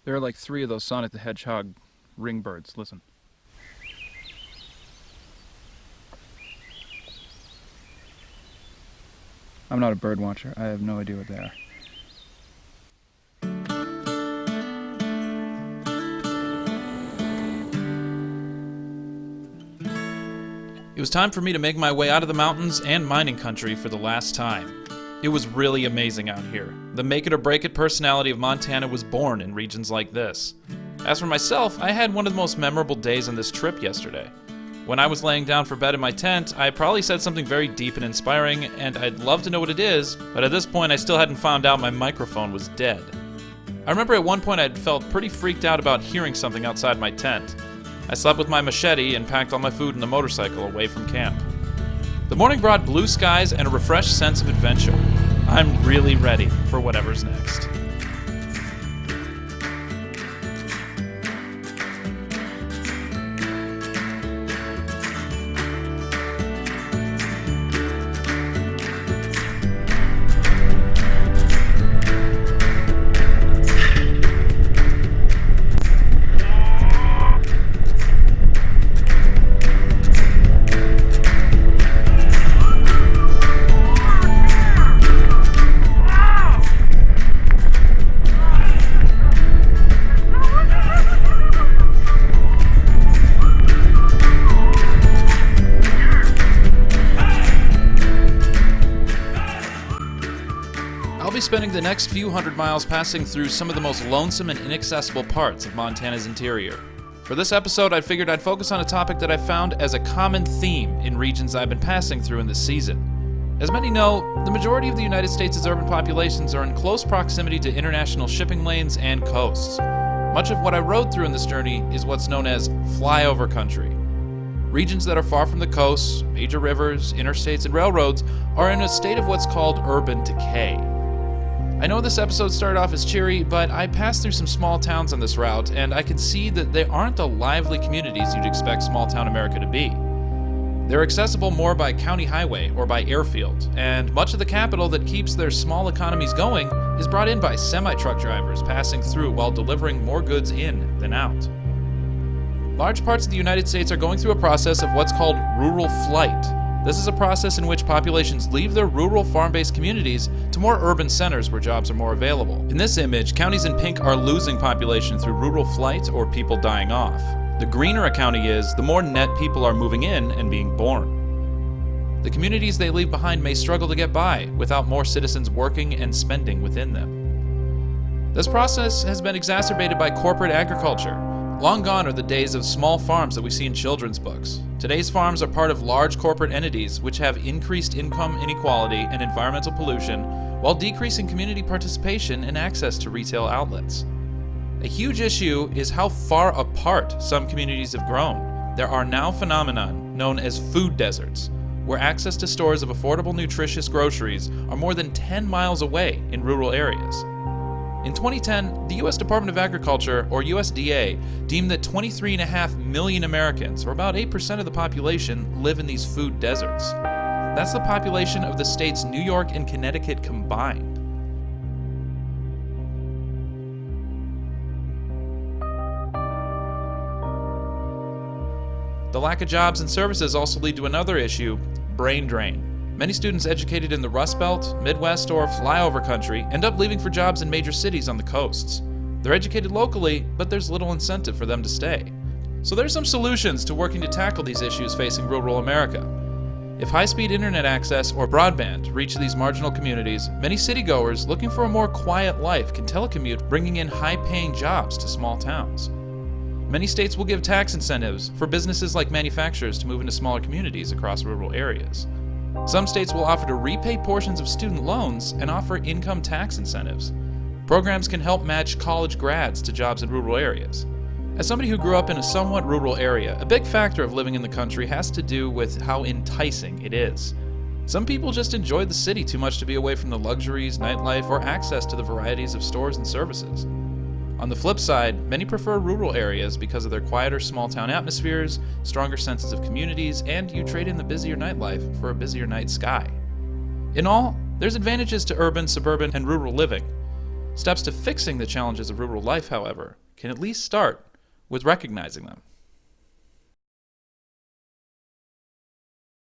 There are like 3 of those Sonic the Hedgehog ring birds. Listen. I'm not a bird watcher. I have no idea what they are. It was time for me to make my way out of the mountains and mining country for the last time. It was really amazing out here. The make it or break it personality of Montana was born in regions like this. As for myself, I had one of the most memorable days on this trip yesterday. When I was laying down for bed in my tent, I probably said something very deep and inspiring, and I'd love to know what it is, but at this point I still hadn't found out my microphone was dead. I remember at one point I'd felt pretty freaked out about hearing something outside my tent. I slept with my machete and packed all my food in the motorcycle away from camp. The morning brought blue skies and a refreshed sense of adventure. I'm really ready for whatever's next. Spending the next few hundred miles passing through some of the most lonesome and inaccessible parts of Montana's interior. For this episode, I figured I'd focus on a topic that I found as a common theme in regions I've been passing through in this season. As many know, the majority of the United States' urban populations are in close proximity to international shipping lanes and coasts. Much of what I rode through in this journey is what's known as Flyover Country. Regions that are far from the coasts, major rivers, interstates, and railroads are in a state of what's called urban decay. I know this episode started off as cheery, but I passed through some small towns on this route, and I can see that they aren't the lively communities you'd expect small-town America to be. They're accessible more by county highway or by airfield, and much of the capital that keeps their small economies going is brought in by semi-truck drivers passing through while delivering more goods in than out. Large parts of the United States are going through a process of what's called rural flight. This is a process in which populations leave their rural farm-based communities to more urban centers where jobs are more available. In this image, counties in pink are losing population through rural flight or people dying off. The greener a county is, the more net people are moving in and being born. The communities they leave behind may struggle to get by without more citizens working and spending within them. This process has been exacerbated by corporate agriculture. Long gone are the days of small farms that we see in children's books. Today's farms are part of large corporate entities which have increased income inequality and environmental pollution while decreasing community participation and access to retail outlets. A huge issue is how far apart some communities have grown. There are now phenomena known as food deserts, where access to stores of affordable, nutritious groceries are more than 10 miles away in rural areas. In 2010, the U.S. Department of Agriculture, or USDA, deemed that 23.5 million Americans, or about 8% of the population, live in these food deserts. That's the population of the states New York and Connecticut combined. The lack of jobs and services also lead to another issue: brain drain. Many students educated in the Rust Belt, Midwest, or Flyover Country end up leaving for jobs in major cities on the coasts. They're educated locally, but there's little incentive for them to stay. So there's some solutions to working to tackle these issues facing rural America. If high-speed internet access or broadband reach these marginal communities, many citygoers looking for a more quiet life can telecommute, bringing in high-paying jobs to small towns. Many states will give tax incentives for businesses like manufacturers to move into smaller communities across rural areas. Some states will offer to repay portions of student loans and offer income tax incentives. Programs can help match college grads to jobs in rural areas. As somebody who grew up in a somewhat rural area, a big factor of living in the country has to do with how enticing it is. Some people just enjoy the city too much to be away from the luxuries, nightlife, or access to the varieties of stores and services. On the flip side, many prefer rural areas because of their quieter small-town atmospheres, stronger senses of communities, and you trade in the busier nightlife for a busier night sky. In all, there's advantages to urban, suburban, and rural living. Steps to fixing the challenges of rural life, however, can at least start with recognizing them.